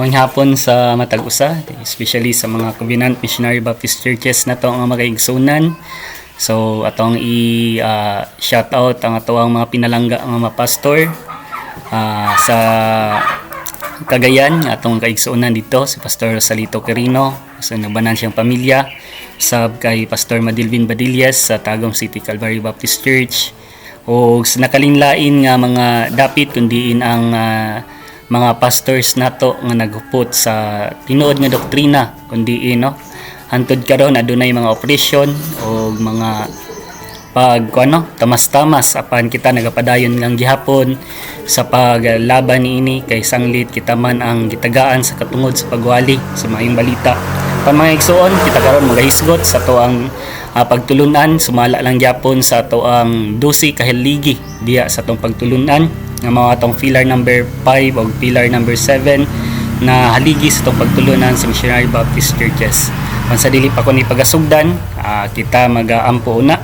Ngayong hapon sa matag usa, especially sa mga Covenant Missionary Baptist Churches na to ang mga igsunan. So atong shout out ang atong mga pinalangga ang mga pastor sa Cagayan, atong kaigsunan dito si Pastor Salito Quirino sa nabanan siyang pamilya, sab kay Pastor Madilvin Badillas sa Tagum City Calvary Baptist Church, o sa nakalinlain nga mga dapit kundiin ang mga pastors nato nga naghupot sa tinuod nga doktrina kundi hantod karon adunay mga operasyon o mga tamas-tamas apan kita nagapadayon lang gihapon sa paglaban niini kay sanglit kita man ang gitagaan sa katungod sa pagwali sa maayong balita. Pan mga igsoon, kita karon magahisgot sa toang pagtulunan, sumala lang gyapon sa toang 12 ka haligi diya sa tong pagtulunan nga mga tong pillar number 5 o pillar number 7 na haligi sa tong pagtulunan sa Missionary Baptist Churches. Sa dili pa ko ni pagasugdan, kita mag-aampo una.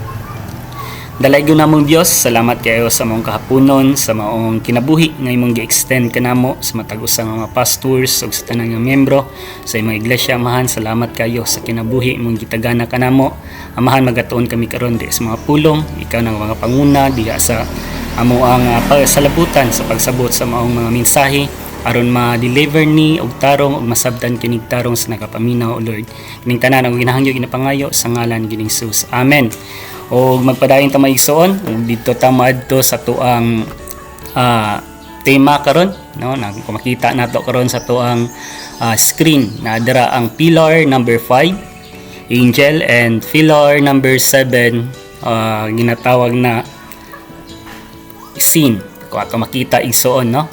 Dalaygo namong Dios, salamat kayo sa mong kahaponon, sa maong kinabuhi nga imong gi-extend kanamo sa matag-usang mga pastors ug sa tanang nga miyembro sa imong iglesia. Amahan, salamat kayo sa kinabuhi imong gitagana kanamo. Amahan, magatuon kami karon di sa mga pulong, ikaw nang mga panguna diha sa amo ang salabutan sa pagsabot sa maong mga mensahe aron ma-deliver ni og tarong ug masabtan kining tarong sa nagapaminaw o Lord. Kining tanan ang ginahangyo ginapangayo sa ngalan gining Jesus. Amen. O magpadayon ta maigsoon ug dito ta maadto sa tuang tema karon, no, nang makita nato karon sa tuang screen na dira ang pillar number 5 angel and pillar number 7 ginatawag na scene ko ato makita igsoon, no.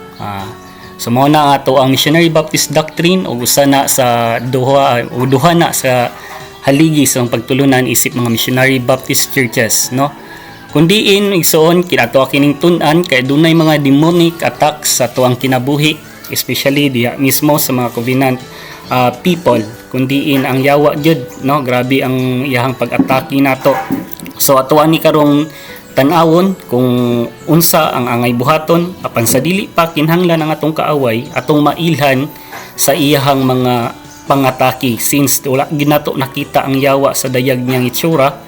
So mao na nga ato ang Missionary Baptist Doctrine ug usa na sa duha na sa haligi sa pagtulunan isip mga Missionary Baptist Churches, no. Kundiin igsoon kinato kining tun-an kay dunay mga demonic attacks sa tuang kinabuhi, especially diha mismo sa mga Covenant people. Kundiin ang yawa jud, no, grabe ang iyahang pag-atake nato. So ato ani karong tan-awon kung unsa ang angay buhaton apan sa dili pa kinahanglan ang atong kaaway atong mailhan sa iyahang mga pangatake, since wala ginato nakita ang yawa sa dayag niyang itsura.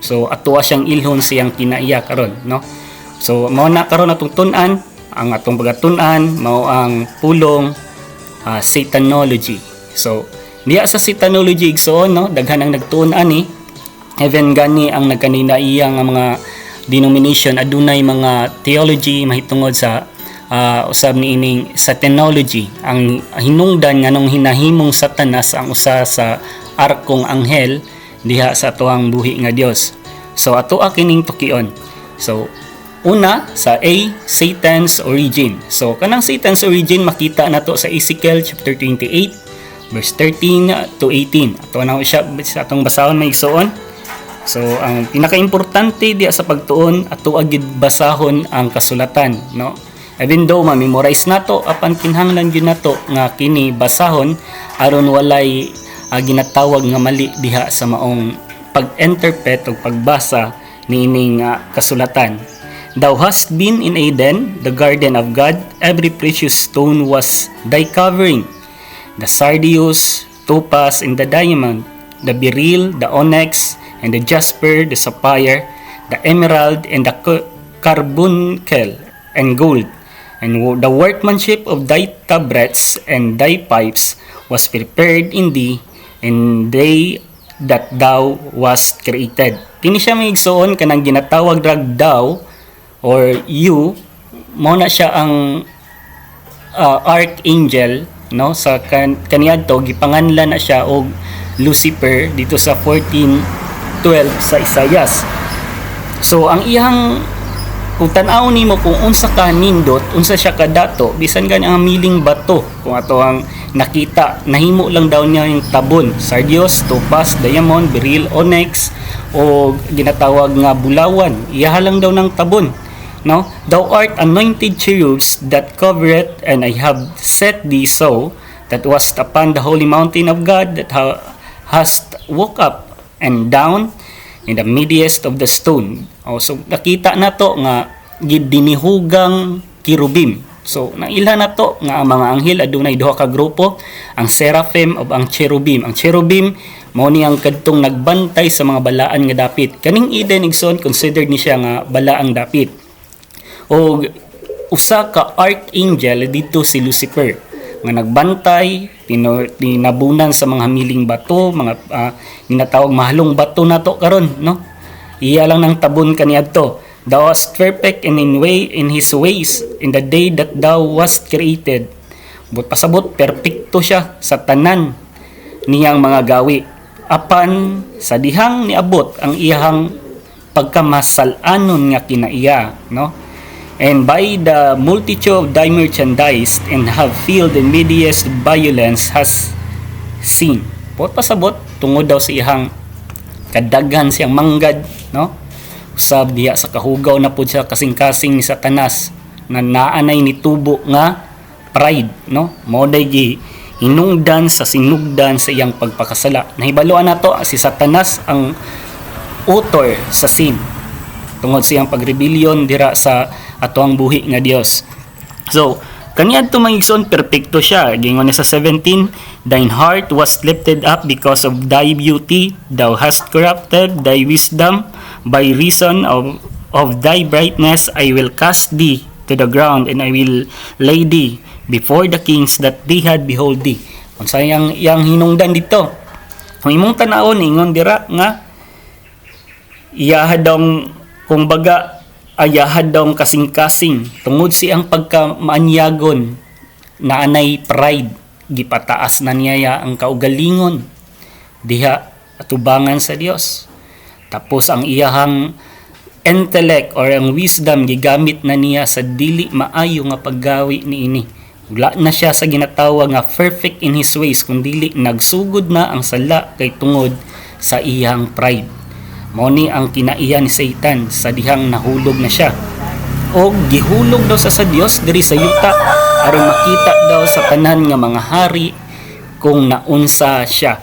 So atuwa siyang ilhon siyang kinaiya karon, no. So mao na karon atong tun-an, ang atong pagatun-an mao ang pulong Satanology. So diya sa Satanology igsoon, no, daghan ang nagtuon ani, even gani ang nagkaninaiya nga mga denomination adunay mga theology mahitungod sa usab ni ining Satanology, ang hinungdan nganong hinahimong Satanas ang usa sa arkong anghel diha sa atuang buhi nga Dios. So ato kining tukion. So una sa A, Satan's origin. So kanang Satan's origin makita nato sa Ezekiel chapter 28 verse 13 to 18. Ato na siya sa atong basahon may igsoon. So ang pinaka-importante diya sa pagtuon ato agid basahon ang kasulatan, no. Even though ma-memorize nato apan kinahanglan gyud nato nga kini basahon aron walay ginatawag nga mali diha sa maong pag-interpret o pagbasa niining kasulatan. Thou hast been in Eden, the garden of God. Every precious stone was thy covering. The sardius, topaz, and the diamond, the beryl, the onyx, and the jasper, the sapphire, the emerald, and the carbuncle, and gold. And the workmanship of thy tabrets and thy pipes was prepared in thee, and they that thou wast created. Kini siya may igsoon kanang ginatawag drag thou or you, mo na siya ang archangel, no, sa kaniadto gipanganlan na siya og Lucifer dito sa 14:12 sa Isaias. So ang iyang kung tan-aw nimo kung unsa ka nindot, unsa siya kadato, bisan gani ang miling bato kung ato ang nakita, nahimo lang daw niya yung tabon, sardius, topaz, diamond, beryl, onyx o ginatawag nga bulawan, iyaha lang daw ng tabon, no. Thou art anointed cherubs that covereth, and I have set thee so that wast upon the holy mountain of God, that hast walk up and down in the midst of the stone. So nakita nato nga gidinihugang kirubim, So nailhan na to nga ang mga anghel adunay duha ka grupo, ang seraphim ug ang cherubim. Ang cherubim mao ni ang kadtong nagbantay sa mga balaan nga dapit. Kaning Eden igsoon considered ni siya nga balaang dapit. O usa ka archangel dito si Lucifer nga nagbantay, tinabunan sa mga hamiling bato, mga ginatawag mahalong bato nato karon, no? Iya lang nang tabon kaniadto. Thou wast perfect in his ways in the day that thou wast created. But pasabot perpekto siya sa tanan niyang mga gawi. Apan sa dihang niabot ang iyang pagkamasalanon nga kinaiya, no? And by the multitude of thy merchandise and have filled the medias violence has seen. But pasabot tungod daw sa iyang kadaghan siyang manggad, no? Usab diha sa kahugaw na pud siya kasing-kasing ni Satanas na naanay ni tubo nga pride, no? Mao day hinungdan sa sinugdan sa iyang pagpakasala. Nahibaluan nato si Satanas ang author sa sin tungod sa iyang pagrebellion dira sa atoang buhi nga Dios. So kaniadto mangigsoon perpekto siya. Gingon sa 17, thine heart was lifted up because of thy beauty, thou hast corrupted thy wisdom, by reason of thy brightness I will cast thee to the ground, and I will lay thee before the kings that they had behold thee. Kung sa yang hinungdan dito, kung imong tanawon ingon dira nga iyahadong kung baga ayahadong kasing-kasing tungod siyang pagkamaanyagon na anay pride, gipataas na niya ang kaugalingon diha atubangan sa Dios. Tapos ang iyahang intellect or ang wisdom gigamit na niya sa dili maayo nga paggawi niini. Wala na siya sa ginatawag nga perfect in his ways, kundi nagsugod na ang sala kay tungod sa iyang pride. Mao ni ang kinaiya ni Satan sa dihang nahulog na siya. O gihulog daw sa Dios diri sa yuta aron makita daw sa tanan nga mga hari kung naunsa siya.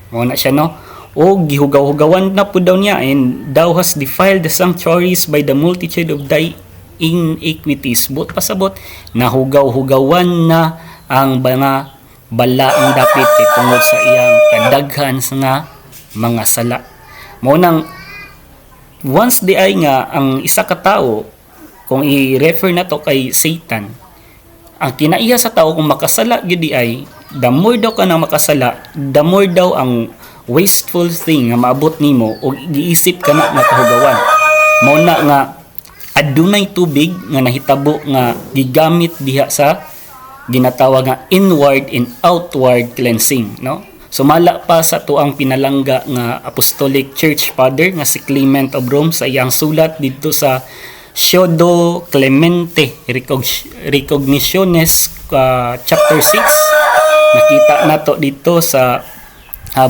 Mao na siya, no? O gihugaw-hugawan na po daw niya, and thou hast defiled the sanctuaries by the multitude of thy iniquities. But pasabot nahugaw-hugawan na ang mga balaang dapit kay tungod sa iyang kadaghan nga mga sala. Mao nang once di ay nga ang isa ka tawo, kung i-refer na to kay Satan, ang kinaiya sa tao kung makasala gyud di ay, the more daw ka nang makasala, the more daw ang wasteful thing nga maabot nimo o giisip ka na kahugawan. Mao na nga adunay tubig nga nahitabo nga gigamit diha sa ginatawag nga inward and outward cleansing, no? Sumala pa sa tuang pinalangga nga Apostolic Church Father nga si Clement of Rome sa iyang sulat dito sa Pseudo Clemente Recognitiones chapter 6. Nakita nato dito sa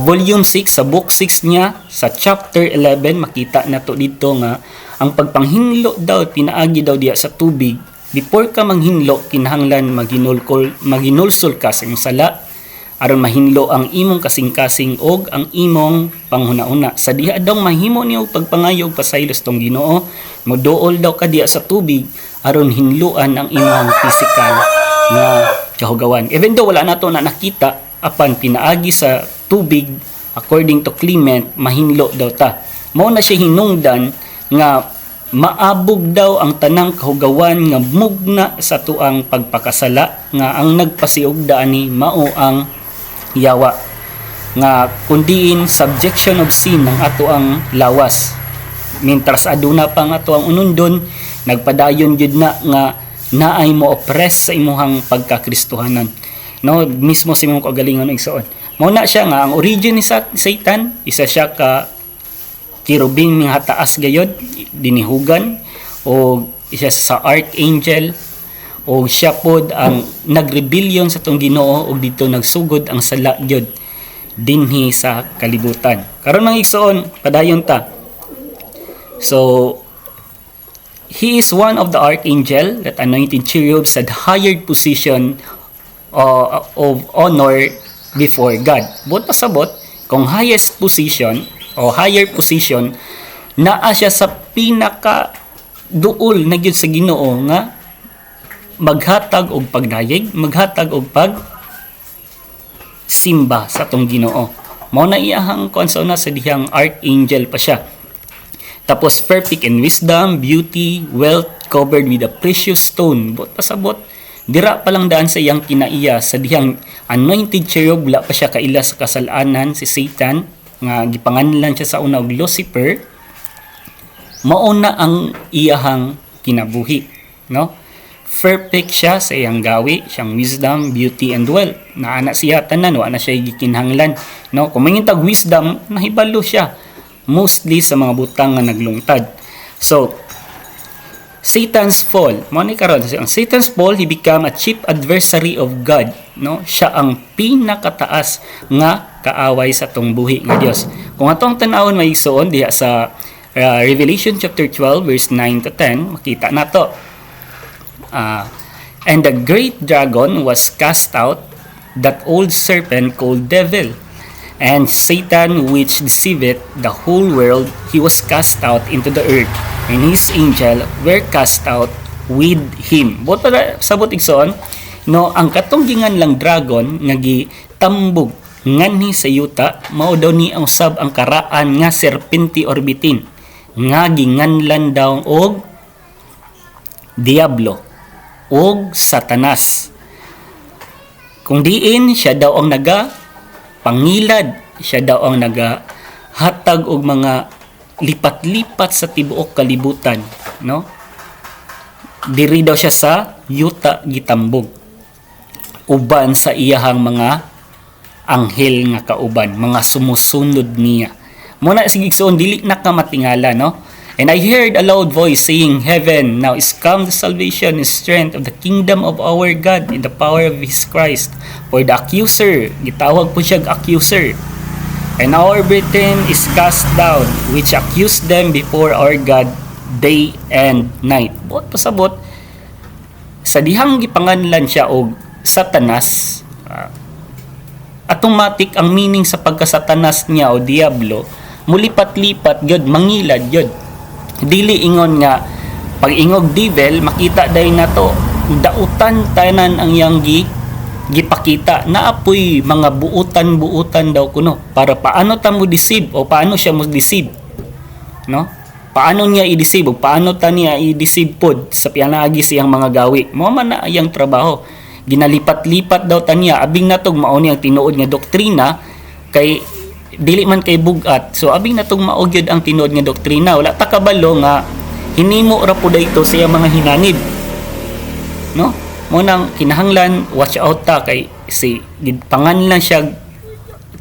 volume 6 sa book 6 niya sa chapter 11, makita nato dito nga ang pagpanghinlo daw pinaagi daw diya sa tubig. Before ka manghinlo kinahanglan maginulsol ka sa imong sala aron mahinlo ang imong kasing-kasing og ang imong panghuna-una. Sa diha daw mahimo niyo pagpangayog pasaylos tong Ginoo, moduol daw ka diya sa tubig aron hinluan ang imong physical nga kahugawan. Even though wala nato na nakita, apan pinaagi sa tubig according to Clement mahinlo daw ta. Mao na siya hinungdan nga maabog daw ang tanang kahugawan nga mugna sa tuang pagpakasala, nga ang nagpasiugda ani mao ang yawa, nga kundiin subjection of sin ng ato ang lawas. Mintras aduna pa ang ato ang unundon, nagpadayon jud na nga naay mo oppress sa imuhang pagkakristohanan, no? Mismo sa imong kagalingon igsoon. Mao na siya nga ang origin ni Satan, isa siya ka cherubim nga taas gayod dinihugan, o isa sa archangel, o siya pod ang nagrebellion sa tong Ginoo ug dito nagsugod ang sala gyud dinhi sa kalibutan. Karon mang igsoon padayon ta. So he is one of the archangel that anointed cherubs had hired position of honor before God. But pasabot kung highest position o higher position naa siya sa pinaka duol na gyud sa Ginoo nga maghatag og pagdayeg, maghatag og simba sa tong Ginoo. Mao na iyahang konso na sa dihang archangel pa siya. Tapos perfect in wisdom, beauty, wealth, covered with a precious stone. Bot pasabot, dira pa lang daan sa iyang kinaiya sa dihang anointed cherub, wala pa siya kaila sa kasalanan si Satan nga gipanganlan siya sa una og Lucifer. Mao na ang iyahang kinabuhi, no? Perfect siya sa iyang gawi, siyang wisdom, beauty, and wealth. Naana siya tanan, wa na siya gikinahanglan, no? Kung mangintag wisdom, nahibalo siya mostly sa mga butang nga naglungtad. So Satan's fall, mo ni karon ang Satan's fall, he become a chief adversary of God, no? Siya ang pinakataas nga kaaway sa tong buhi nga Dios. Kung atong tan-awon may igsoon diha sa Revelation chapter 12 verse 9 to 10, makita nato. And the great dragon was cast out, that old serpent called devil, and Satan, which deceiveth the whole world, he was cast out into the earth, and his angel were cast out with him. Bot para sabot igsoon, no, ang katunggingan lang dragon nga gitambog nganhi sa yuta, mao daw ni ang usab ang karaan nga serpente or bitin nga ginganlan daw og Diablo og Satanas. Kung diin siya daw ang pangilad, siya daw ang hatag og mga lipat-lipat sa tibuok kalibutan, no? Diri daw siya sa yuta gitambog uban sa iyahang mga anghel nga kauban, mga sumusunod niya. Muna sigigsoon dili na ka matingala, no? And I heard a loud voice saying, Heaven, now is come the salvation and strength of the kingdom of our God in the power of His Christ. For the accuser, gitawag po siya accuser, and our burden is cast down, which accused them before our God day and night. Bot pasabot, sa dihang gipanganlan siya og Satanas, automatic ang meaning sa pagka-Satanas niya o Diablo, mulipat-lipat gyud, mangilad gyud. Dili ingon nga pag ingog devil, makita day na to dautan tanan ang iyang gipakita, naapoy mga buutan daw kuno para paano ta mo deceive o paano siya mo deceive, no? Paano niya i-deceive o paano ta niya i-deceive pod sa pianagi siyang mga gawi. Mao man na iyang trabaho. Ginalipat-lipat daw ta niya, abing natog mao ni ang tinuod nga doktrina, kay dili man kay bugat. So abing natong maugyod ang tinuod nga doktrina, wala ta kabalo nga hinimo ra pud ito sa mga hinanid, no? Mo nang kinahanglan watch out ta kay si panganlan siya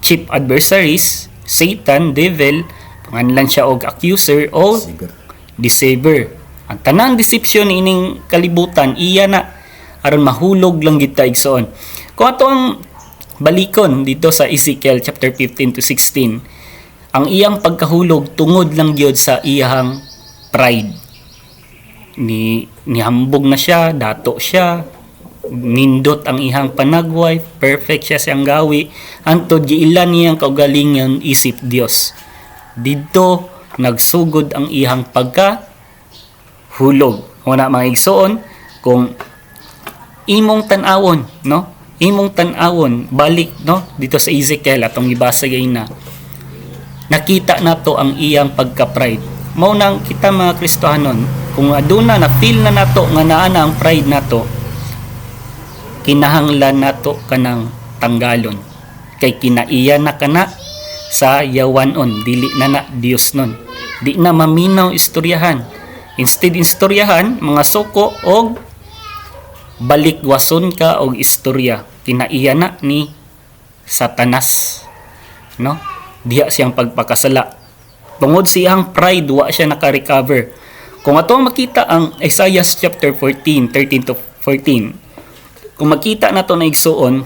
chief adversaries, Satan, devil, panganlan siya og accuser o deceiver. Ang tanang deception ining kalibutan iya na aron mahulog lang gid ta igsoon. Kung ato ang balikon dito sa Ezekiel chapter 15 to 16, ang iyang pagkahulog tungod lang gyud sa iyang pride. Nihambog na siya, dato siya, nindot ang ihang panagway, perfect siya siyang gawi, antod giilan niyang kaugalingon isip Dios. Dito nagsugod ang ihang pagkahulog. Una mga igsoon, kung imong tan-awon, no? Imong tan-awon balik, no, dito sa Ezekiel atong gibasa gay na, nakita nato ang iyang pagka-pride. Mao nang kita mga Kristohanon, kung aduna na feel na nato nga naa na ang pride nato, kinahanglan nato kanang tanggalon, kay kinaiya na kana sa yawanon, dili na Dios nun. Di na maminaw istoryahan, instead istoryahan mga suko og balikwason ka og istorya, kinaiya na ni Satanas, no? Diha siyang pagpakasala tungod siyang pride, wa siya naka-recover. Kung ato makita ang Isaiah chapter 14 13 to 14, kung makita nato na igsuon,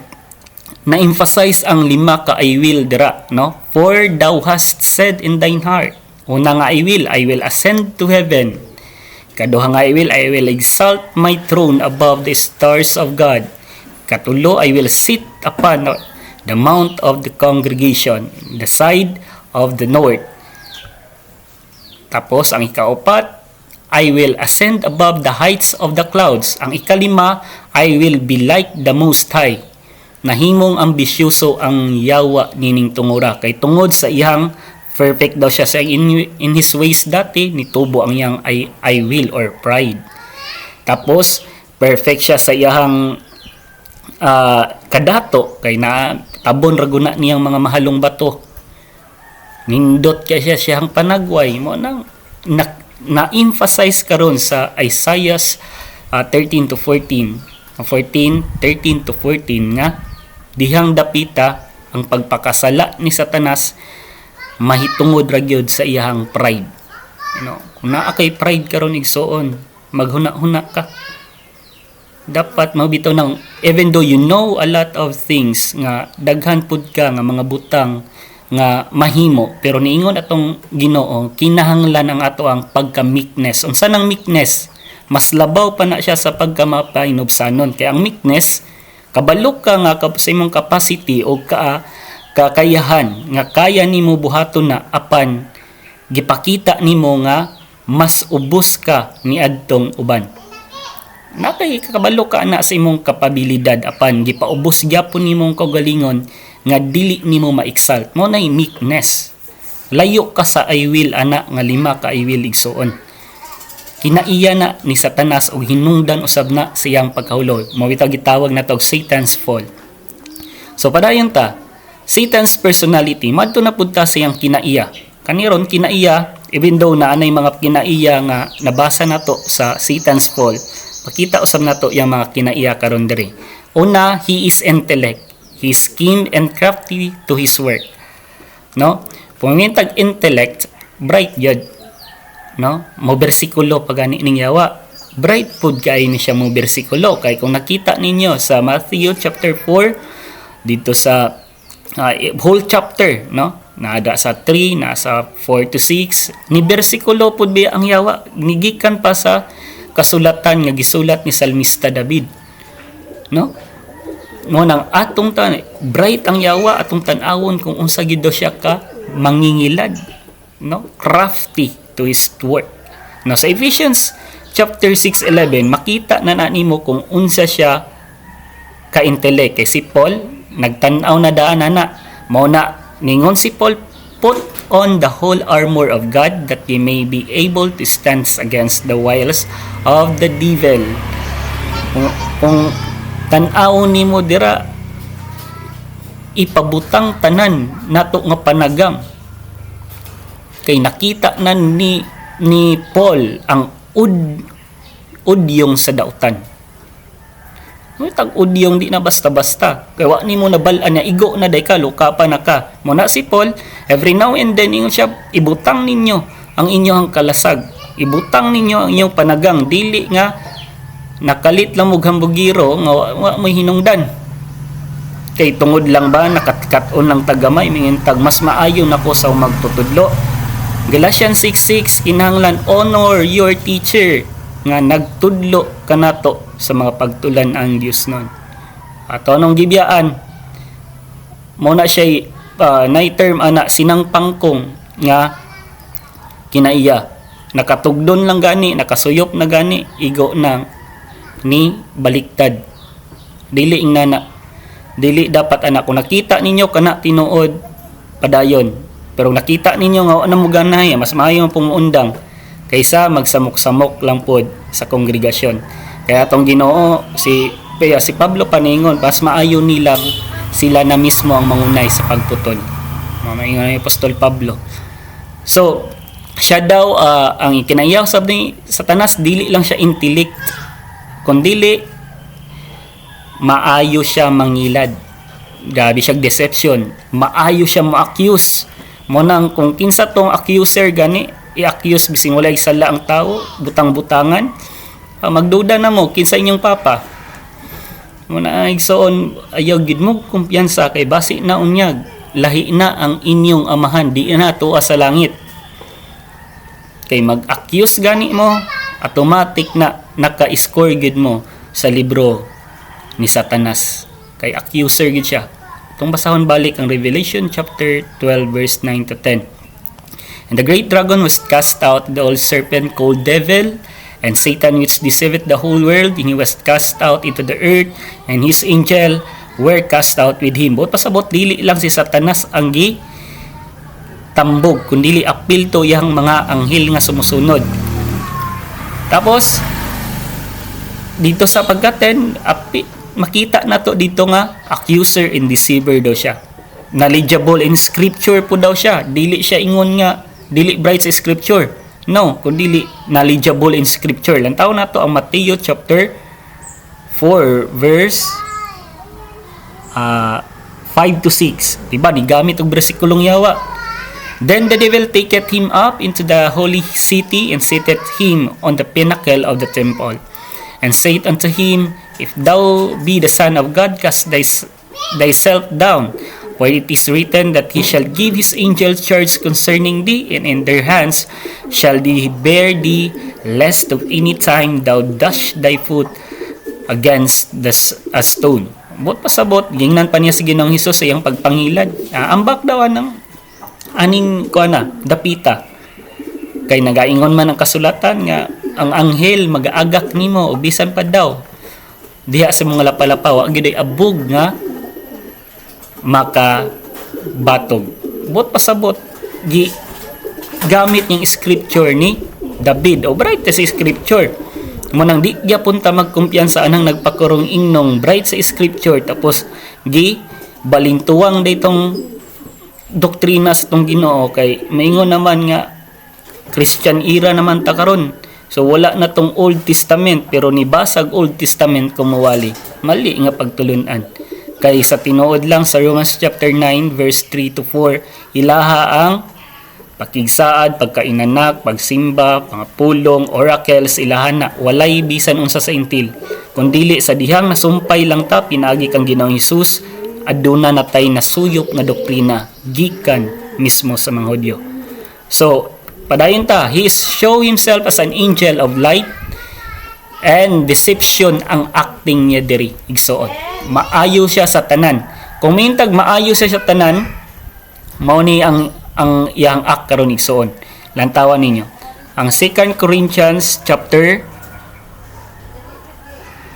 na-emphasize ang 5 ka I will dira, no? For thou hast said in thine heart, una nga I will ascend to heaven. Kaduha nga I will exalt my throne above the stars of God. Katulo, I will sit upon the mount of the congregation, the side of the north. Tapos, ang ikaapat, I will ascend above the heights of the clouds. Ang ikalima, I will be like the Most High. Nahimong ambisyoso ang yawa nining tungura. Kay tungod sa iyang perfect daw siya sa in his ways dati, nitubo ang iyang I will or pride. Tapos, perfect siya sa iyang kadato. Kay na tabon raguna niyang mga mahalong bato. Nindot kaya siyang panagway mo nang na-emphasize karon sa Isaiah 13 to 14 13 to 14 nga dihang dapita ang pagpakasala ni Satanas mahitungod ra gyud sa iyang pride. Kung naa kay pride karon igsoon, maghuna-huna ka. Dapat mabitaw ng even though you know a lot of things nga daghan pud ka nga mga butang nga mahimo, pero niingon atong Ginoo kinahanglan ang ato ang pagka-meekness. Unsa nang meekness? Mas labaw pa na siya sa pagkamapainobsanon. Kaya ang meekness kabalo ka nga sa imong capacity o kakayahan nga kaya nimo buhaton na apan gipakita nimo nga mas ubos ka ni adtong uban. Nakay kakabalo ka na sa imong kapabilidad apan gipaubos gyapon nimong kaugalingon nga dili nimo ma-exalt. Mo nay meekness. Layo ka sa I will ana nga lima ka I will igsuon. Kinaiya na ni Satanas og hinungdan usab na sa iyang pagkahulo. Mao bitag gitawag nato og Satan's fall. So padayon ta, Satan's personality madto na pud ta sa iyang kinaiya. Kaniron kinaiya even though na anay mga kinaiya nga nabasa nato sa Satan's fall, makita usab nato yang mga kinaiya karon diri. Una, he is intellect. He is keen and crafty to his work. No? Pumintag intellect, bright yun. No? Mo bersikulo pagani ning yawa. Bright food kay ni siya mo bersikulo. Kay kung nakita ninyo sa Matthew chapter 4, dito sa whole chapter, no? Naada sa 3, nasa 4 to 6, ni bersikulo pud biya ang yawa. Nigikan pa sa kasulatan nga gisulat ni Salmista David. No? Mo nang atong bright ang yawa atong tan-awon kung unsa gid siya ka mangingilad, no? Crafty to his work. Now sa Ephesians chapter 6:11 makita na nimo kung unsa siya ka intellect. Kay si Paul nagtan-aw na daan na mao na ningon si Paul, put on the whole armor of God that ye may be able to stand against the wiles of the devil. Kung tan-aw nimo dira ipabutang tanan nato nga panagam kay nakita na ni Paul ang udyong sa dautan. Tag udyong di na basta-basta kay wa nimo nabal-an niya igo na day ka luka pa na ka. Mo na si Paul every now and then ingon siya ibutang ninyo ang inyong kalasag, ibutang ninyo ang inyong panagang dili nga nakalit lang mo hambugiro nga wa may hinungdan. Kay tungod lang ba nakatkaton lang tagamay mingintag mas maayo nako sa magtutudlo. Galatians 6:6 kinahanglan honor your teacher nga nagtudlo kanato sa mga pagtulan ang Dios nun. Ato anong gibiyaan mo na siya nay term ana sinang pangkong nga kinaiya nakatugdon lang gani nakasuyop na gani igo na ni baliktad. Dili ingana. Dili dapat anak kung nakita ninyo kana tinuod padayon. Pero nakita ninyo nga ano mo ganay mas maayo pumuundang kaysa magsamok-samok lang pod sa kongregasyon. Kaya atong Ginoo si Pablo paningon mas maayo nilang sila na mismo ang mangunay sa pagputol. Maingon ni Apostol Pablo. So siya daw ang kinaiya sab ni Satanas dili lang siya intellect kundili maayo siya mangilad. Grabe siya deception. Maayo siya mo-accuse. Mo nang kung kinsa tong accuser gani, i-accuse bising walay sala ang tao, butang-butangan. Magduda na mo kinsa inyong papa. Mo na igsoon ayaw gid mo kumpiyansa kay basi na unyag. Lahi na ang inyong amahan, di na tuwa sa langit. Kay mag-accuse gani mo, automatic na naka-score gid mo sa libro ni Satanas. Kay accuser gid siya. Itong basahon balik ang Revelation chapter 12 verse 9 to 10. And the great dragon was cast out, the old serpent called devil, and Satan which deceiveth the whole world, and he was cast out into the earth, and his angel were cast out with him. Buot pasabot, dili lang si Satanas ang tambog, kundi apil to yang mga anghel nga sumusunod. Tapos, dito sa pagkaten, makita na to dito nga, accuser and deceiver daw siya. Knowledgeable in scripture po daw siya. Dili siya ingon nga, dili bright sa scripture. No, kundi knowledgeable in scripture. Lantaw na to ang Matthew chapter 4 verse 5 to 6. Diba? Nigamit og bersikulong yawa. Then the devil taketh him up into the holy city and setteth him on the pinnacle of the temple. And saith unto him, If thou be the Son of God, cast thyself down. For it is written that he shall give his angels charge concerning thee, and in their hands shall they bear thee, lest of any time thou dash thy foot against a stone. Bot pasabot, gingnan pa niya si Ginoong Hesus sa iyang pagpangilad. Ambak daw ng aning dapita. Kay nagaingon man ang kasulatan nga ang anghel magaagak nimo o bisan pa daw diha sa mga lapalapaw ang giday abog nga makabatog. Bot pasabot gamit yung scripture ni David o bright sa scripture mo nang di punta magkumpiyansa anang nagpakurong ingnong bright sa scripture tapos balintuwang daytong doktrina sa tong Ginoo kay maingon naman nga Christian era naman ta karon. So wala na tong Old Testament pero nibasag Old Testament kumawali. Mali nga pagtulunan. Kay sa tinuod lang sa Romans chapter 9 verse 3 to 4, ilaha ang pakigsaad, pagkainanak, pagsimba, mga pulong, oracles, ilahan na walay bisan unsa sa intil. Kundili sa dihang nasumpay lang ta pinaagi kang Ginoong Hesus, aduna natay nasuyop nga doktrina gikan mismo sa mga Hudyo. So padayon ta, he show himself as an angel of light and deception ang acting niya diri igsoon. Maayo siya sa tanan. Kung mintag maayo siya sa tanan, mao ni ang iyang act karon igsoon. Lantawan ninyo. Ang 2 Corinthians chapter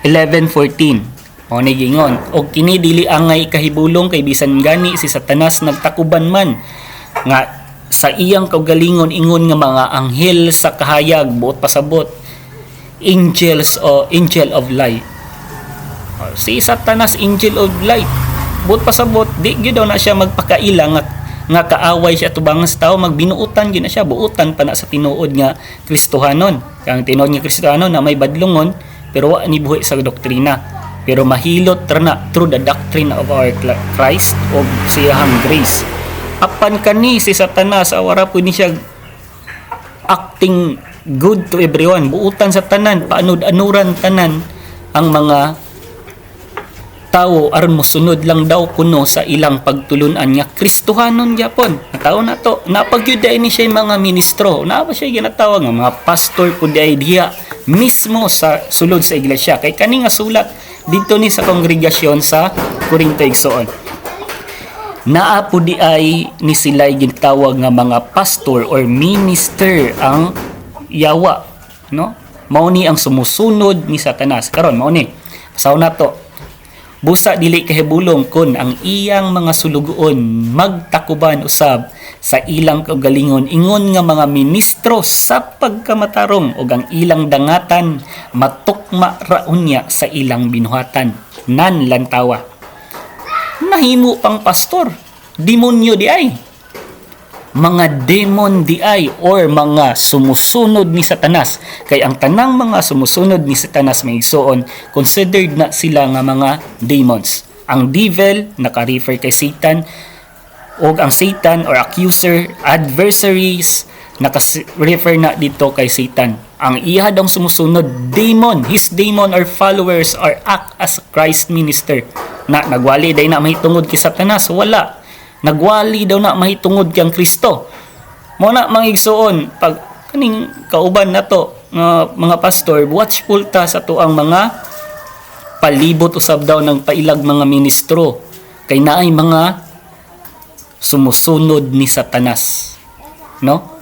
11:14. Mao ni gingon, og kini dili angay kahibulong kay bisan gani si Satanas nagtakuban man nga sa iyang kaugalingon ingon nga mga anghel sa kahayag buot pasabot angels o angel of light. Si Satanas angel of light buot pasabot di gyud daw na siya magpakaila nga kaaway siya tubang sa tao, magbinuutan gyud na siya, buutan pa na sa tinuod nga Kristohanon. Kang tinuod nga Kristohanon na may badlongon pero wa ni buhi sa doktrina, pero mahilot rana through the doctrine of our Christ o siyang grace. Apan kani si Satanas awara po ni siya acting good to everyone, buutan sa tanan, paanud-anuran tanan ang mga tao aron mosunod lang daw kuno sa ilang pagtulunan nga Kristohanon gyapon. Nataw na to, napagyud ni siya mga ministro, na ba siya ginatawag nga mga pastor pud diha mismo sa sulod sa iglesia. Kay kani nga sulat dito ni sa kongregasyon sa Corinto igsoon. Naa po di ay ni sila ginatawag nga mga pastor or minister ang yawa, no? Mao ni ang sumusunod ni Satanas. Karon mao ni. Pasaw na to. Busa dili kahibulong kun ang iyang mga sulugoon magtakuban usab sa ilang kaugalingon ingon nga mga ministro sa pagkamatarong ug ang ilang dangatan matukma raunya sa ilang binuhatan nan lantawa. Nahimo pang pastor, demonyo di ay. Mga demon di ay or mga sumusunod ni Satanas. Kay ang tanang mga sumusunod ni Satanas may igsoon, considered na sila nga mga demons. Ang devil naka-refer kay Satan o ang Satan or accuser, adversaries naka-refer na dito kay Satan. Ang iya daw sumusunod, demon, his demon or followers or act as Christ minister. Na nagwali day na mahitungod kay Satanas, wala. Nagwali daw na mahitungod kang Kristo. Mo na mangigsuon pag kaning kauban na to mga pastor, watchful ta sa tuang mga palibot usab daw ng pailag mga ministro kay naay mga sumusunod ni Satanas, no?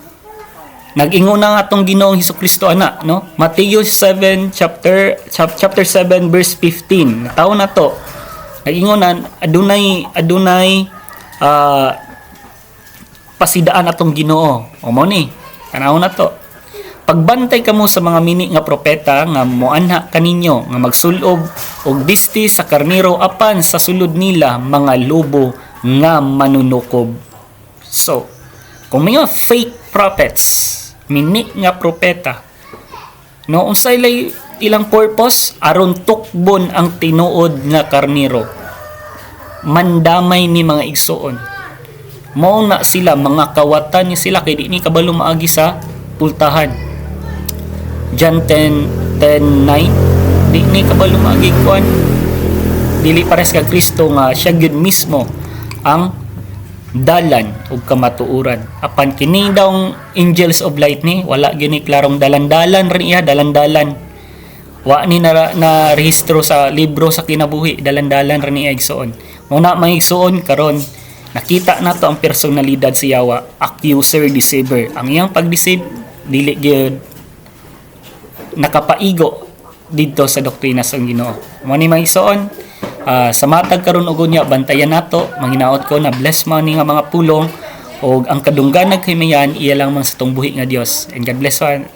Nag-ingon na nga atong Ginoong Hesukristo ana, no? Matthew 7 chapter 7 verse 15. Nataw na to. Nag-ingon na adunay pasidaan atong Ginoo. O mo ni, tanaw na to. Pagbantay kamo sa mga mini nga propeta nga moanha kaninyo nga magsulob og bisti sa karniro apan sa sulod nila mga lobo nga manunukob. So, kung mga fake prophets, mini nga propeta, no, unsay lay ilang purpose aron tukbon ang tinuod nga karniro. Mandamay ni mga igsoon. Mao na sila mga kawatan ni sila kay di ni kabalo maagi sa pultahan. John 10:9 di ni kabalo maagi kuan dili pares ka Kristo nga siya gyud mismo ang dalan ug kamatuoran. Apan kini daw angels of light ni wala gyud ni klarong dalan-dalan rin iya, dalan-dalan. Wa ni na rehistro sa libro sa kinabuhi, dalan-dalan rin iya igsoon. Mao na may igsoon karon nakita nato ang personalidad si Yawa, accuser, deceiver. Ang iyang pag-deceive dili gyud nakapaigo dito sa doktrina sa Ginoo. Mao ni mga igsoon, sa matag karon ug unya bantayan nato, manginaot ko na bless man ni nga mga pulong og ang kadunggan naghimayan iya lang man sa tong buhi nga Dios. And God bless one.